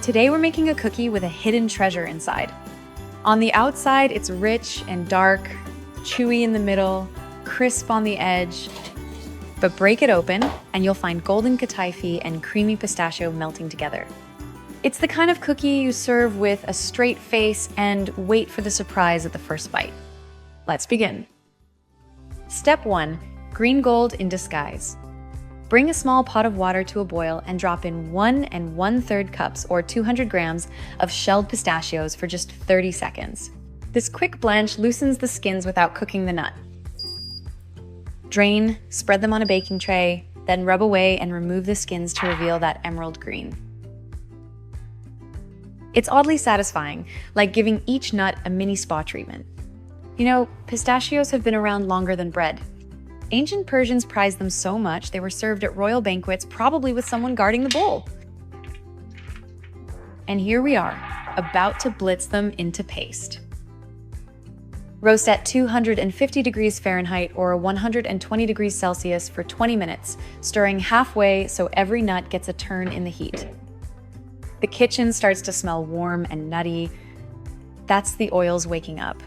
Today we're making a cookie with a hidden treasure inside. On the outside, it's rich and dark, chewy in the middle, crisp on the edge. But break it open, and you'll find golden kataifi and creamy pistachio melting together. It's the kind of cookie you serve with a straight face and wait for the surprise at the first bite. Let's begin. Step 1. Green gold in disguise. Bring a small pot of water to a boil and drop in 1 1/3 cups or 200 grams of shelled pistachios for just 30 seconds. This quick blanch loosens the skins without cooking the nut. Drain, spread them on a baking tray, then rub away and remove the skins to reveal that emerald green. It's oddly satisfying, like giving each nut a mini spa treatment. You know, pistachios have been around longer than bread. Ancient Persians prized them so much they were served at royal banquets, probably with someone guarding the bowl. And here we are, about to blitz them into paste. Roast at 250 degrees Fahrenheit or 120 degrees Celsius for 20 minutes, stirring halfway so every nut gets a turn in the heat. The kitchen starts to smell warm and nutty. That's the oils waking up.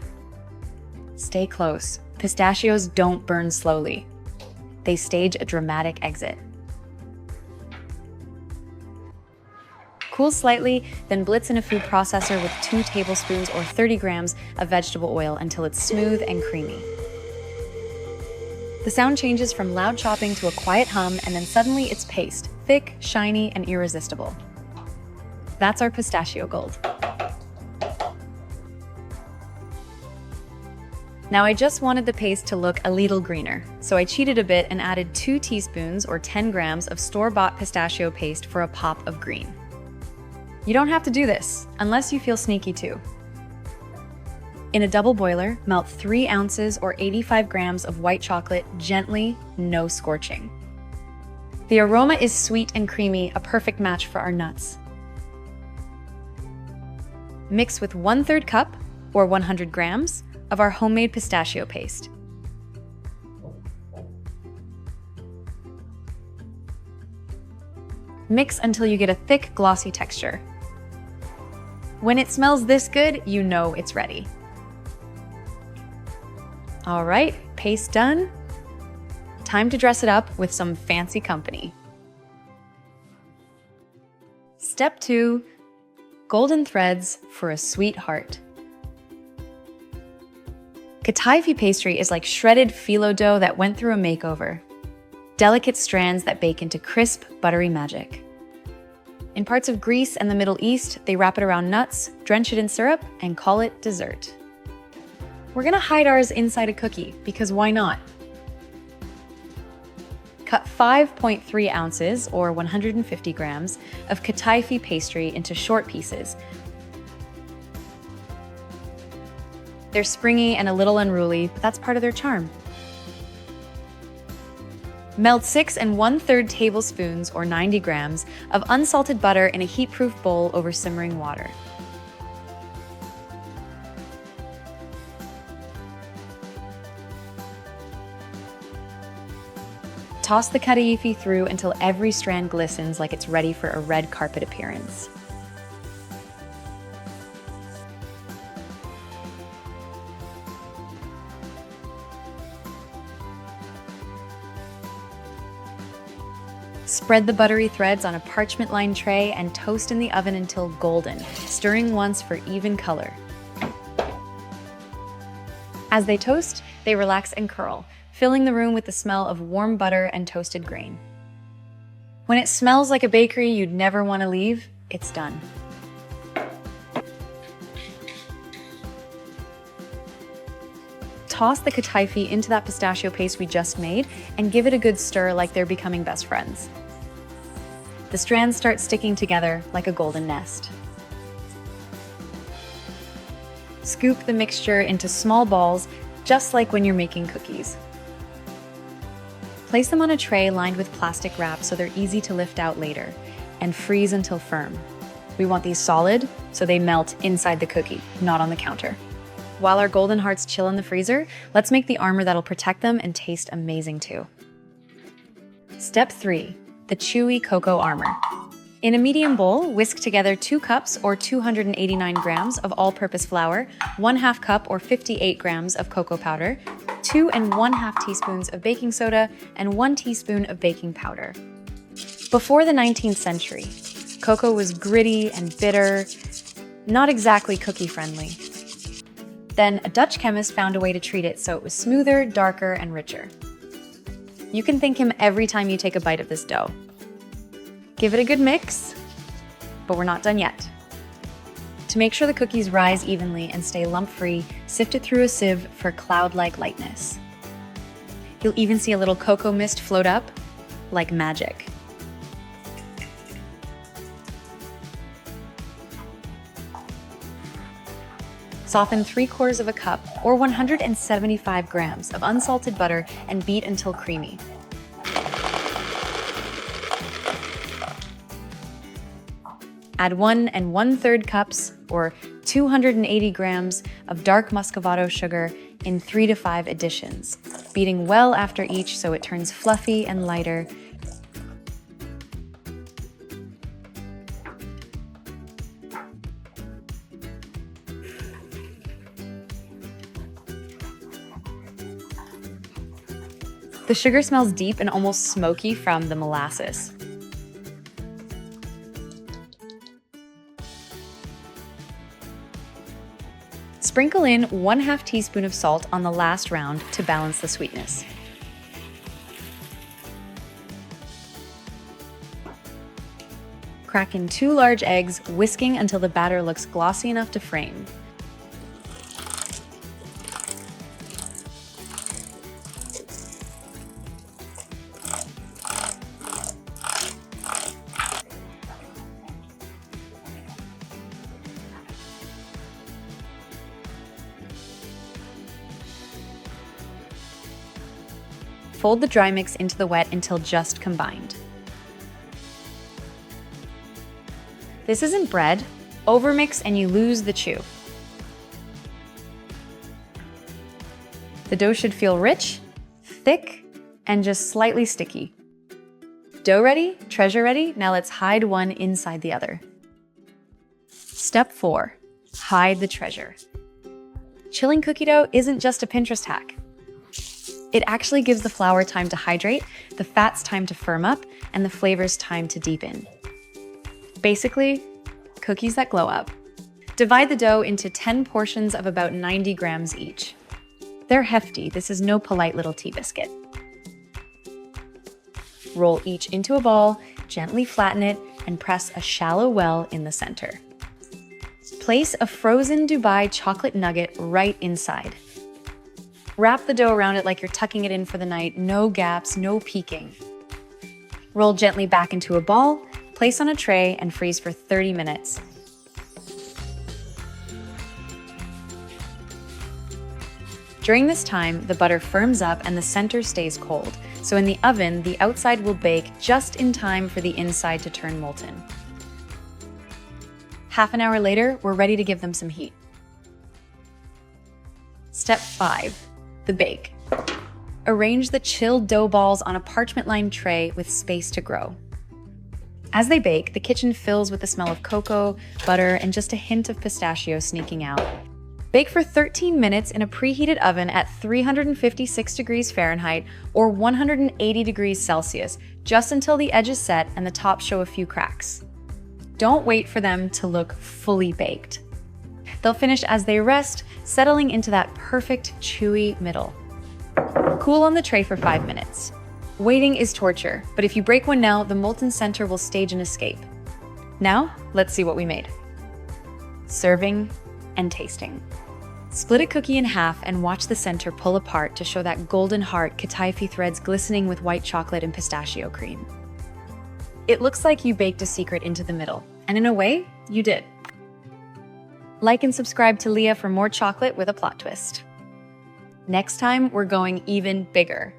Stay close. Pistachios don't burn slowly. They stage a dramatic exit. Cool slightly, then blitz in a food processor with 2 tablespoons or 30 grams of vegetable oil until it's smooth and creamy. The sound changes from loud chopping to a quiet hum, and then suddenly it's paste, thick, shiny, and irresistible. That's our pistachio gold. Now I just wanted the paste to look a little greener, so I cheated a bit and added 2 teaspoons or 10 grams of store-bought pistachio paste for a pop of green. You don't have to do this, unless you feel sneaky too. In a double boiler, melt 3 ounces or 85 grams of white chocolate gently, no scorching. The aroma is sweet and creamy, a perfect match for our nuts. Mix with 1/3 cup or 100 grams of our homemade pistachio paste. Mix until you get a thick, glossy texture. When it smells this good, you know it's ready. All right, paste done. Time to dress it up with some fancy company. Step 2, golden threads for a sweet heart. Kataifi pastry is like shredded phyllo dough that went through a makeover. Delicate strands that bake into crisp, buttery magic. In parts of Greece and the Middle East, they wrap it around nuts, drench it in syrup, and call it dessert. We're gonna hide ours inside a cookie, because why not? Cut 5.3 ounces, or 150 grams, of kataifi pastry into short pieces. They're springy and a little unruly, but that's part of their charm. Melt 6 1/3 tablespoons or 90 grams of unsalted butter in a heat-proof bowl over simmering water. Toss the kataifi through until every strand glistens like it's ready for a red carpet appearance. Spread the buttery threads on a parchment-lined tray and toast in the oven until golden, stirring once for even color. As they toast, they relax and curl, filling the room with the smell of warm butter and toasted grain. When it smells like a bakery you'd never want to leave, it's done. Toss the kataifi into that pistachio paste we just made and give it a good stir like they're becoming best friends. The strands start sticking together like a golden nest. Scoop the mixture into small balls, just like when you're making cookies. Place them on a tray lined with plastic wrap so they're easy to lift out later, and freeze until firm. We want these solid, so they melt inside the cookie, not on the counter. While our golden hearts chill in the freezer, let's make the armor that'll protect them and taste amazing too. Step 3, the chewy cocoa armor. In a medium bowl, whisk together 2 cups or 289 grams of all-purpose flour, 1/2 cup or 58 grams of cocoa powder, 2 1/2 teaspoons of baking soda, and 1 teaspoon of baking powder. Before the 19th century, cocoa was gritty and bitter, not exactly cookie-friendly. Then a Dutch chemist found a way to treat it so it was smoother, darker, and richer. You can thank him every time you take a bite of this dough. Give it a good mix, but we're not done yet. To make sure the cookies rise evenly and stay lump-free, sift it through a sieve for cloud-like lightness. You'll even see a little cocoa mist float up, like magic. Soften 3/4 of a cup or 175 grams of unsalted butter and beat until creamy. Add 1 1/3 cups or 280 grams of dark muscovado sugar in 3 to 5 additions, beating well after each so it turns fluffy and lighter. The sugar smells deep and almost smoky from the molasses. Sprinkle in 1/2 teaspoon of salt on the last round to balance the sweetness. Crack in 2 large eggs, whisking until the batter looks glossy enough to frame. Fold the dry mix into the wet until just combined. This isn't bread. Overmix and you lose the chew. The dough should feel rich, thick, and just slightly sticky. Dough ready, treasure ready, now let's hide one inside the other. Step 4, hide the treasure. Chilling cookie dough isn't just a Pinterest hack. It actually gives the flour time to hydrate, the fats time to firm up, and the flavors time to deepen. Basically, cookies that glow up. Divide the dough into 10 portions of about 90 grams each. They're hefty, this is no polite little tea biscuit. Roll each into a ball, gently flatten it, and press a shallow well in the center. Place a frozen Dubai chocolate nugget right inside. Wrap the dough around it like you're tucking it in for the night, no gaps, no peeking. Roll gently back into a ball, place on a tray, and freeze for 30 minutes. During this time, the butter firms up and the center stays cold, so in the oven, the outside will bake just in time for the inside to turn molten. Half an hour later, we're ready to give them some heat. Step 5. The bake. Arrange the chilled dough balls on a parchment-lined tray with space to grow. As they bake, the kitchen fills with the smell of cocoa, butter, and just a hint of pistachio sneaking out. Bake for 13 minutes in a preheated oven at 356 degrees Fahrenheit or 180 degrees Celsius, just until the edges set and the top show a few cracks. Don't wait for them to look fully baked. They'll finish as they rest, settling into that perfect chewy middle. Cool on the tray for 5 minutes. Waiting is torture, but if you break one now, the molten center will stage an escape. Now, let's see what we made. Serving and tasting. Split a cookie in half and watch the center pull apart to show that golden heart kataifi threads glistening with white chocolate and pistachio cream. It looks like you baked a secret into the middle, and in a way, you did. Like and subscribe to LeeA for more chocolate with a plot twist. Next time, we're going even bigger.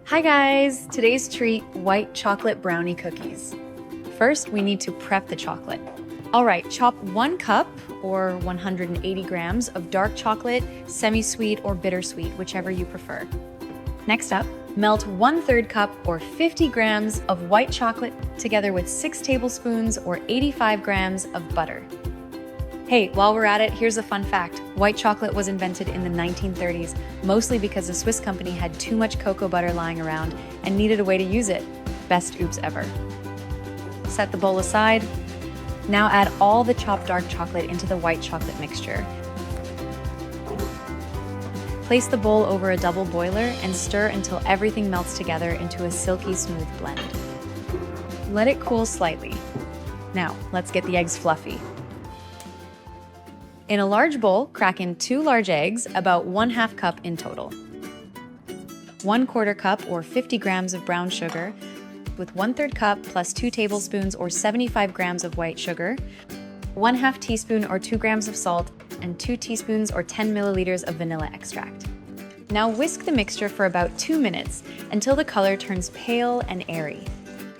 Hi guys! Today's treat, white chocolate brownie cookies. First, we need to prep the chocolate. All right, chop 1 cup or 180 grams of dark chocolate, semi-sweet or bittersweet, whichever you prefer. Next up, melt 1/3 cup or 50 grams of white chocolate together with 6 tablespoons or 85 grams of butter. Hey, while we're at it, here's a fun fact. White chocolate was invented in the 1930s, mostly because a Swiss company had too much cocoa butter lying around and needed a way to use it. Best oops ever. Set the bowl aside. Now add all the chopped dark chocolate into the white chocolate mixture. Place the bowl over a double boiler and stir until everything melts together into a silky smooth blend. Let it cool slightly. Now, let's get the eggs fluffy. In a large bowl, crack in 2 large eggs, about 1/2 cup in total. 1/4 cup or 50 grams of brown sugar, with 1/3 cup plus 2 tablespoons or 75 grams of white sugar, 1/2 teaspoon or 2 grams of salt, and 2 teaspoons or 10 milliliters of vanilla extract. Now whisk the mixture for about 2 minutes until the color turns pale and airy.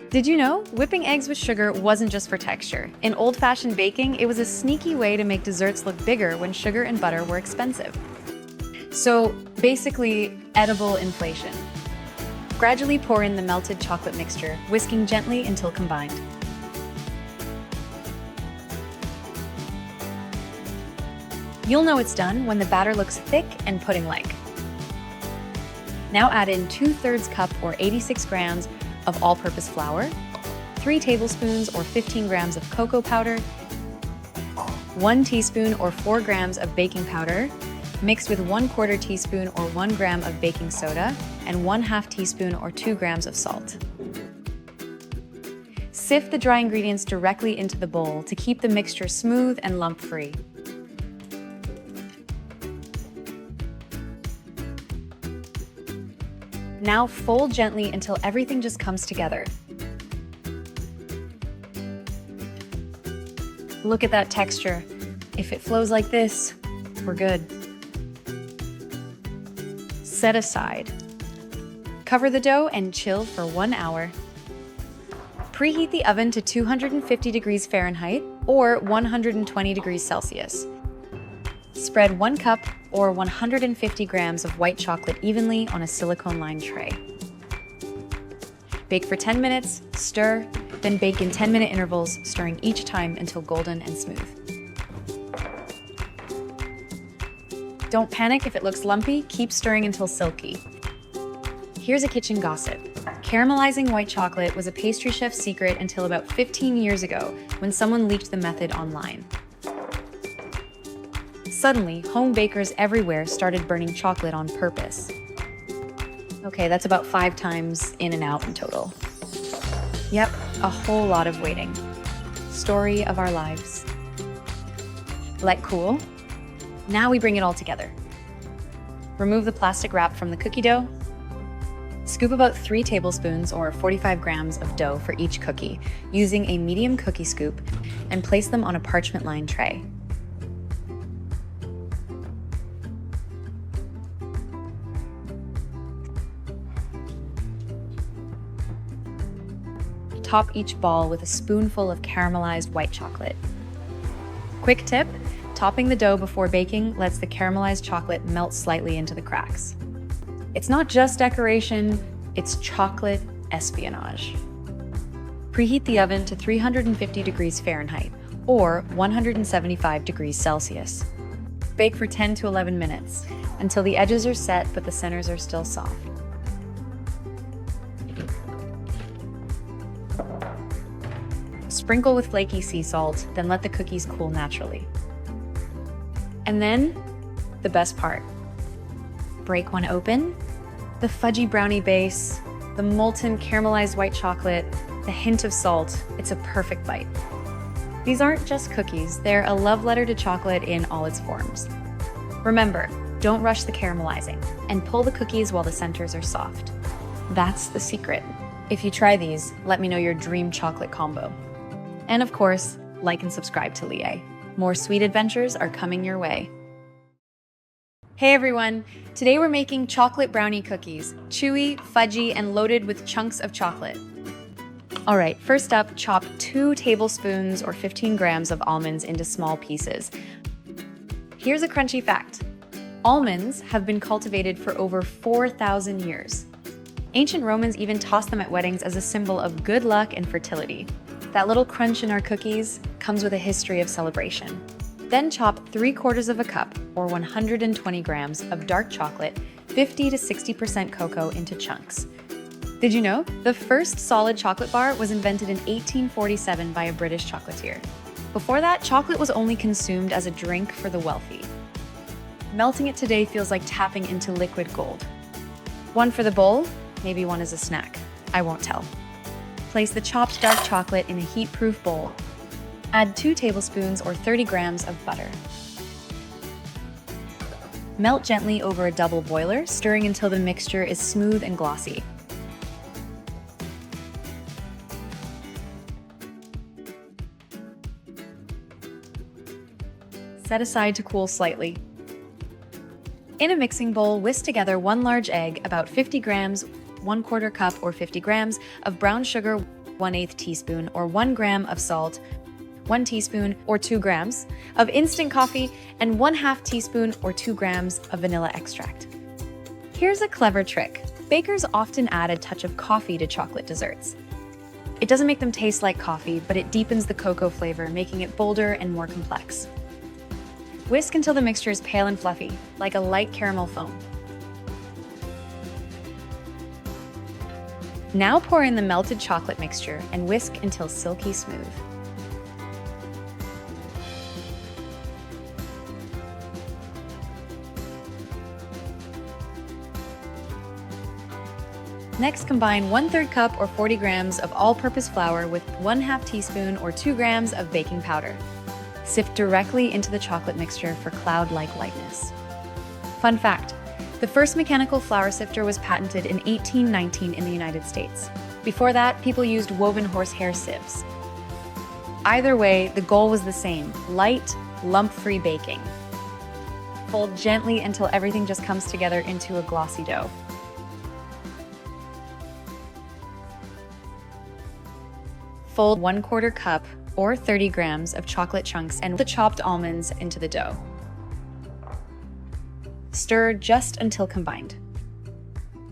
Did you know? Whipping eggs with sugar wasn't just for texture. In old-fashioned baking, it was a sneaky way to make desserts look bigger when sugar and butter were expensive. So basically, edible inflation. Gradually pour in the melted chocolate mixture, whisking gently until combined. You'll know it's done when the batter looks thick and pudding-like. Now add in 2/3 cup or 86 grams of all-purpose flour, 3 tablespoons or 15 grams of cocoa powder, 1 teaspoon or 4 grams of baking powder, mixed with 1/4 teaspoon or 1 gram of baking soda, and 1/2 teaspoon or 2 grams of salt. Sift the dry ingredients directly into the bowl to keep the mixture smooth and lump-free. Now fold gently until everything just comes together. Look at that texture. If it flows like this, we're good. Set aside. Cover the dough and chill for 1 hour. Preheat the oven to 250 degrees Fahrenheit or 120 degrees Celsius. Spread 1 cup or 150 grams of white chocolate evenly on a silicone-lined tray. Bake for 10 minutes, stir, then bake in 10-minute intervals, stirring each time until golden and smooth. Don't panic if it looks lumpy, keep stirring until silky. Here's a kitchen gossip. Caramelizing white chocolate was a pastry chef's secret until about 15 years ago when someone leaked the method online. Suddenly, home bakers everywhere started burning chocolate on purpose. Okay, that's about 5 times in and out in total. Yep, a whole lot of waiting. Story of our lives. Let cool. Now we bring it all together. Remove the plastic wrap from the cookie dough. Scoop about 3 tablespoons or 45 grams of dough for each cookie using a medium cookie scoop and place them on a parchment-lined tray. top each ball with a spoonful of caramelized white chocolate. Quick tip, topping the dough before baking lets the caramelized chocolate melt slightly into the cracks. It's not just decoration, it's chocolate espionage. Preheat the oven to 350 degrees Fahrenheit or 175 degrees Celsius. Bake for 10 to 11 minutes until the edges are set but the centers are still soft. Sprinkle with flaky sea salt, then let the cookies cool naturally. And then, the best part. Break one open. The fudgy brownie base, the molten caramelized white chocolate, the hint of salt, it's a perfect bite. These aren't just cookies, they're a love letter to chocolate in all its forms. Remember, don't rush the caramelizing, and pull the cookies while the centers are soft. That's the secret. If you try these, let me know your dream chocolate combo. And of course, like and subscribe to LeeA. More sweet adventures are coming your way. Hey everyone! Today we're making chocolate brownie cookies, chewy, fudgy, and loaded with chunks of chocolate. Alright, first up, chop 2 tablespoons or 15 grams of almonds into small pieces. Here's a crunchy fact. Almonds have been cultivated for over 4,000 years. Ancient Romans even tossed them at weddings as a symbol of good luck and fertility. That little crunch in our cookies comes with a history of celebration. Then chop 3/4 cup, or 120 grams, of dark chocolate, 50 to 60% cocoa into chunks. Did you know? The first solid chocolate bar was invented in 1847 by a British chocolatier. Before that, chocolate was only consumed as a drink for the wealthy. Melting it today feels like tapping into liquid gold. One for the bowl, maybe one as a snack. I won't tell. Place the chopped dark chocolate in a heat-proof bowl. Add 2 tablespoons or 30 grams of butter. Melt gently over a double boiler, stirring until the mixture is smooth and glossy. Set aside to cool slightly. In a mixing bowl, whisk together 1 large egg, about 50 grams, 1/4 cup or 50 grams of brown sugar, 1/8 teaspoon or 1 gram of salt, 1 teaspoon or 2 grams of instant coffee, and 1/2 teaspoon or 2 grams of vanilla extract. Here's a clever trick. Bakers often add a touch of coffee to chocolate desserts. It doesn't make them taste like coffee, but it deepens the cocoa flavor, making it bolder and more complex. Whisk until the mixture is pale and fluffy, like a light caramel foam. Now pour in the melted chocolate mixture and whisk until silky smooth. Next, combine 1/3 cup or 40 grams of all-purpose flour with 1/2 teaspoon or 2 grams of baking powder. Sift directly into the chocolate mixture for cloud-like lightness. Fun fact, the first mechanical flour sifter was patented in 1819 in the United States. Before that, people used woven horsehair sieves. Either way, the goal was the same: light, lump-free baking. Fold gently until everything just comes together into a glossy dough. Fold 1/4 cup or 30 grams of chocolate chunks and the chopped almonds into the dough. Stir just until combined.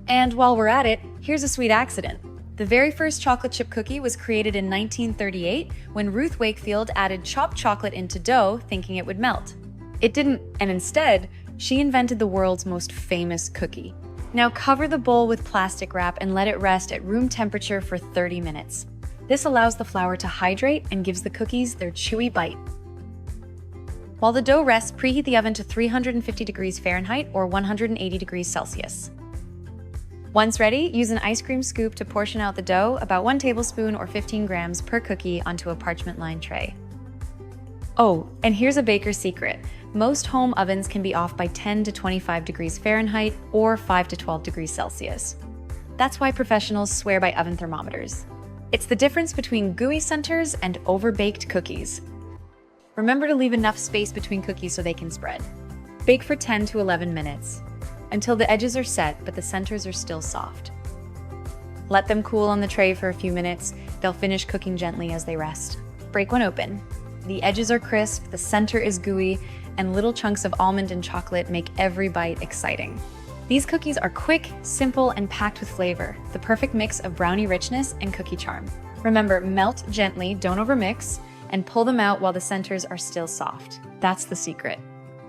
And while we're at it, here's a sweet accident. The very first chocolate chip cookie was created in 1938 when Ruth Wakefield added chopped chocolate into dough thinking it would melt. It didn't, and instead, she invented the world's most famous cookie. Now cover the bowl with plastic wrap and let it rest at room temperature for 30 minutes. This allows the flour to hydrate and gives the cookies their chewy bite. While the dough rests, preheat the oven to 350 degrees Fahrenheit or 180 degrees Celsius. Once ready, use an ice cream scoop to portion out the dough, about 1 tablespoon or 15 grams per cookie, onto a parchment-lined tray. Oh, and here's a baker's secret. Most home ovens can be off by 10 to 25 degrees Fahrenheit or 5 to 12 degrees Celsius. That's why professionals swear by oven thermometers. It's the difference between gooey centers and overbaked cookies. Remember to leave enough space between cookies so they can spread. Bake for 10 to 11 minutes, until the edges are set but the centers are still soft. Let them cool on the tray for a few minutes. They'll finish cooking gently as they rest. Break one open. The edges are crisp, the center is gooey, and little chunks of almond and chocolate make every bite exciting. These cookies are quick, simple, and packed with flavor, the perfect mix of brownie richness and cookie charm. Remember, melt gently, don't overmix, and pull them out while the centers are still soft. That's the secret.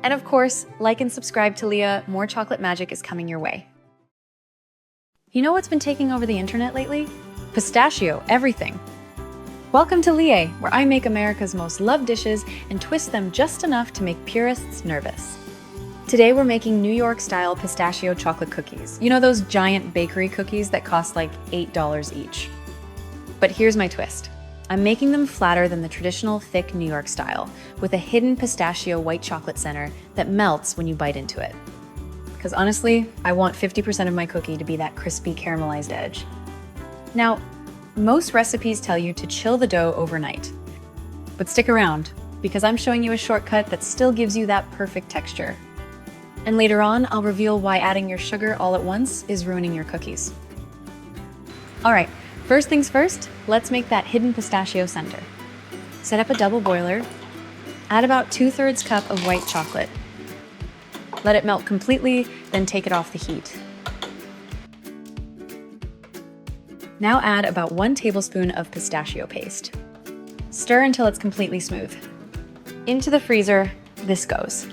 And of course, like and subscribe to LeeA, more chocolate magic is coming your way. You know what's been taking over the internet lately? Pistachio, everything. Welcome to LeeA, where I make America's most loved dishes and twist them just enough to make purists nervous. Today we're making New York-style pistachio chocolate cookies. You know those giant bakery cookies that cost like $8 each? But here's my twist. I'm making them flatter than the traditional thick New York style, with a hidden pistachio white chocolate center that melts when you bite into it. Because honestly, I want 50% of my cookie to be that crispy caramelized edge. Now, most recipes tell you to chill the dough overnight. But stick around, because I'm showing you a shortcut that still gives you that perfect texture. And later on, I'll reveal why adding your sugar all at once is ruining your cookies. All right, first things first, let's make that hidden pistachio center. Set up a double boiler, add about 2/3 cup of white chocolate. Let it melt completely, then take it off the heat. Now add about 1 tablespoon of pistachio paste. Stir until it's completely smooth. Into the freezer, this goes.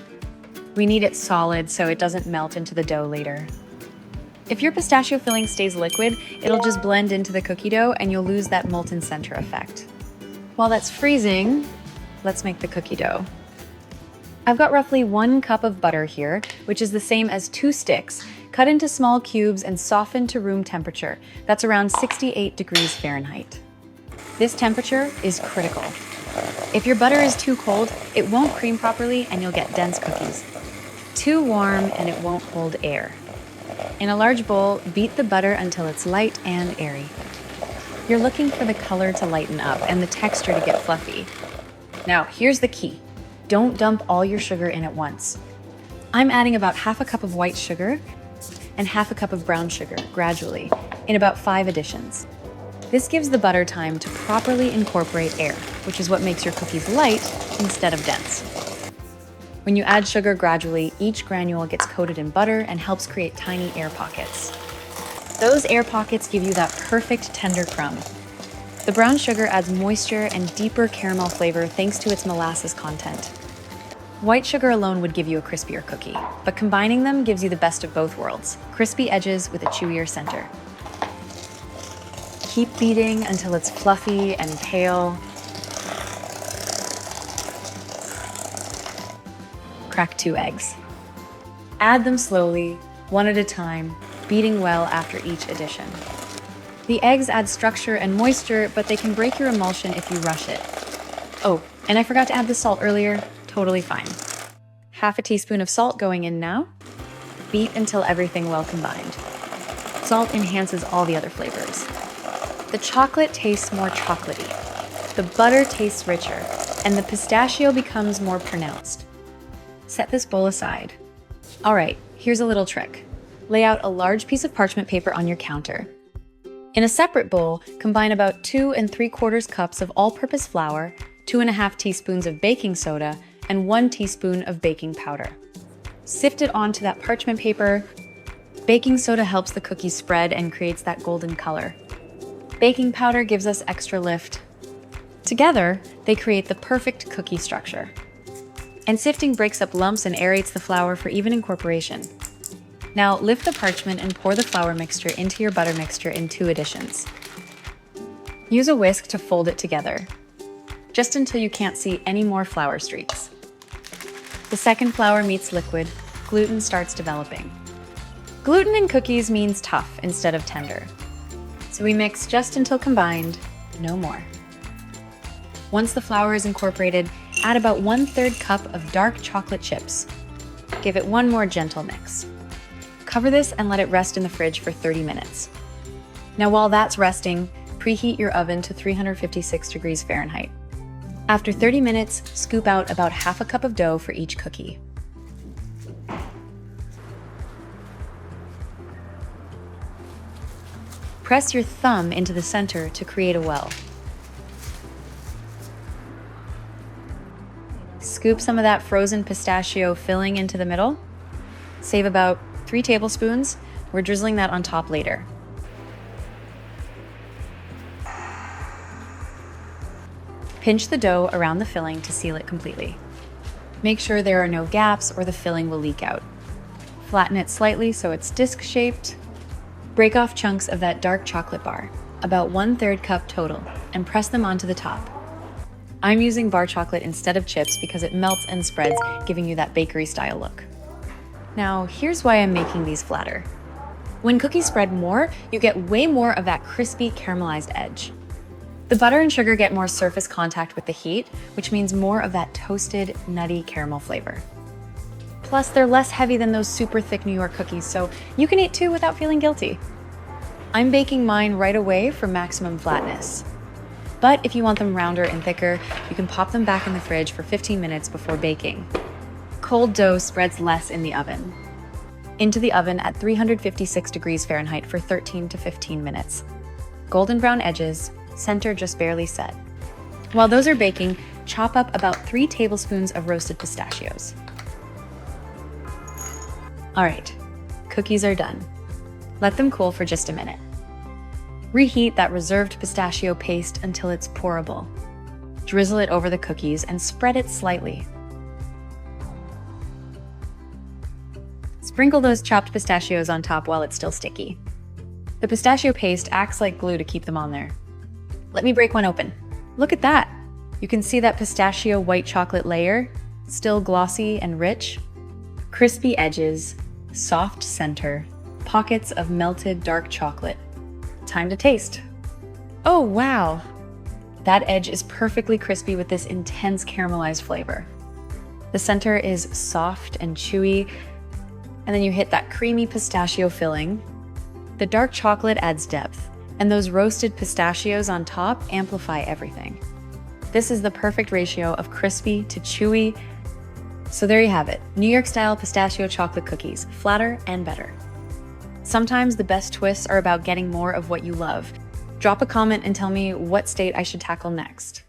We need it solid so it doesn't melt into the dough later. If your pistachio filling stays liquid, it'll just blend into the cookie dough and you'll lose that molten center effect. While that's freezing, let's make the cookie dough. I've got roughly 1 cup of butter here, which is the same as 2 sticks, cut into small cubes and softened to room temperature. That's around 68 degrees Fahrenheit. This temperature is critical. If your butter is too cold, it won't cream properly and you'll get dense cookies. Too warm and it won't hold air. In a large bowl, beat the butter until it's light and airy. You're looking for the color to lighten up and the texture to get fluffy. Now, here's the key. Don't dump all your sugar in at once. I'm adding about 1/2 cup of white sugar and 1/2 cup of brown sugar gradually in about 5 additions. This gives the butter time to properly incorporate air, which is what makes your cookies light instead of dense. When you add sugar gradually, each granule gets coated in butter and helps create tiny air pockets. Those air pockets give you that perfect tender crumb. The brown sugar adds moisture and deeper caramel flavor thanks to its molasses content. White sugar alone would give you a crispier cookie, but combining them gives you the best of both worlds, crispy edges with a chewier center. Keep beating until it's fluffy and pale. Crack 2 eggs. Add them slowly, one at a time, beating well after each addition. The eggs add structure and moisture, but they can break your emulsion if you rush it. Oh, and I forgot to add the salt earlier. Totally fine. 1/2 teaspoon of salt going in now. Beat until everything well combined. Salt enhances all the other flavors. The chocolate tastes more chocolatey. The butter tastes richer, and the pistachio becomes more pronounced. Set this bowl aside. All right, here's a little trick. Lay out a large piece of parchment paper on your counter. In a separate bowl, combine about 2 3/4 cups of all-purpose flour, 2.5 teaspoons of baking soda, and 1 teaspoon of baking powder. Sift it onto that parchment paper. Baking soda helps the cookies spread and creates that golden color. Baking powder gives us extra lift. Together, they create the perfect cookie structure. And sifting breaks up lumps and aerates the flour for even incorporation. Now lift the parchment and pour the flour mixture into your butter mixture in 2 additions. Use a whisk to fold it together, just until you can't see any more flour streaks. The second flour meets liquid, gluten starts developing. Gluten in cookies means tough instead of tender. So we mix just until combined, no more. Once the flour is incorporated, add about 1/3 cup of dark chocolate chips. Give it one more gentle mix. Cover this and let it rest in the fridge for 30 minutes. Now while that's resting, preheat your oven to 356 degrees Fahrenheit. After 30 minutes, scoop out about 1/2 cup of dough for each cookie. Press your thumb into the center to create a well. Scoop some of that frozen pistachio filling into the middle. Save about 3 tablespoons. We're drizzling that on top later. Pinch the dough around the filling to seal it completely. Make sure there are no gaps or the filling will leak out. Flatten it slightly so it's disc-shaped. Break off chunks of that dark chocolate bar, about 1/3 cup total, and press them onto the top. I'm using bar chocolate instead of chips because it melts and spreads, giving you that bakery-style look. Now, here's why I'm making these flatter. When cookies spread more, you get way more of that crispy caramelized edge. The butter and sugar get more surface contact with the heat, which means more of that toasted, nutty caramel flavor. Plus, they're less heavy than those super thick New York cookies, so you can eat 2 without feeling guilty. I'm baking mine right away for maximum flatness. But if you want them rounder and thicker, you can pop them back in the fridge for 15 minutes before baking. Cold dough spreads less in the oven. Into the oven at 356 degrees Fahrenheit for 13 to 15 minutes. Golden brown edges, center just barely set. While those are baking, chop up about 3 tablespoons of roasted pistachios. All right, cookies are done. Let them cool for just a minute. Reheat that reserved pistachio paste until it's pourable. Drizzle it over the cookies and spread it slightly. Sprinkle those chopped pistachios on top while it's still sticky. The pistachio paste acts like glue to keep them on there. Let me break one open. Look at that! You can see that pistachio white chocolate layer, still glossy and rich. Crispy edges, soft center, pockets of melted dark chocolate. Time to taste. Oh, wow! That edge is perfectly crispy with this intense caramelized flavor. The center is soft and chewy, and then you hit that creamy pistachio filling. The dark chocolate adds depth, and those roasted pistachios on top amplify everything. This is the perfect ratio of crispy to chewy. So there you have it, New York-style pistachio chocolate cookies, flatter and better. Sometimes the best twists are about getting more of what you love. Drop a comment and tell me what state I should tackle next.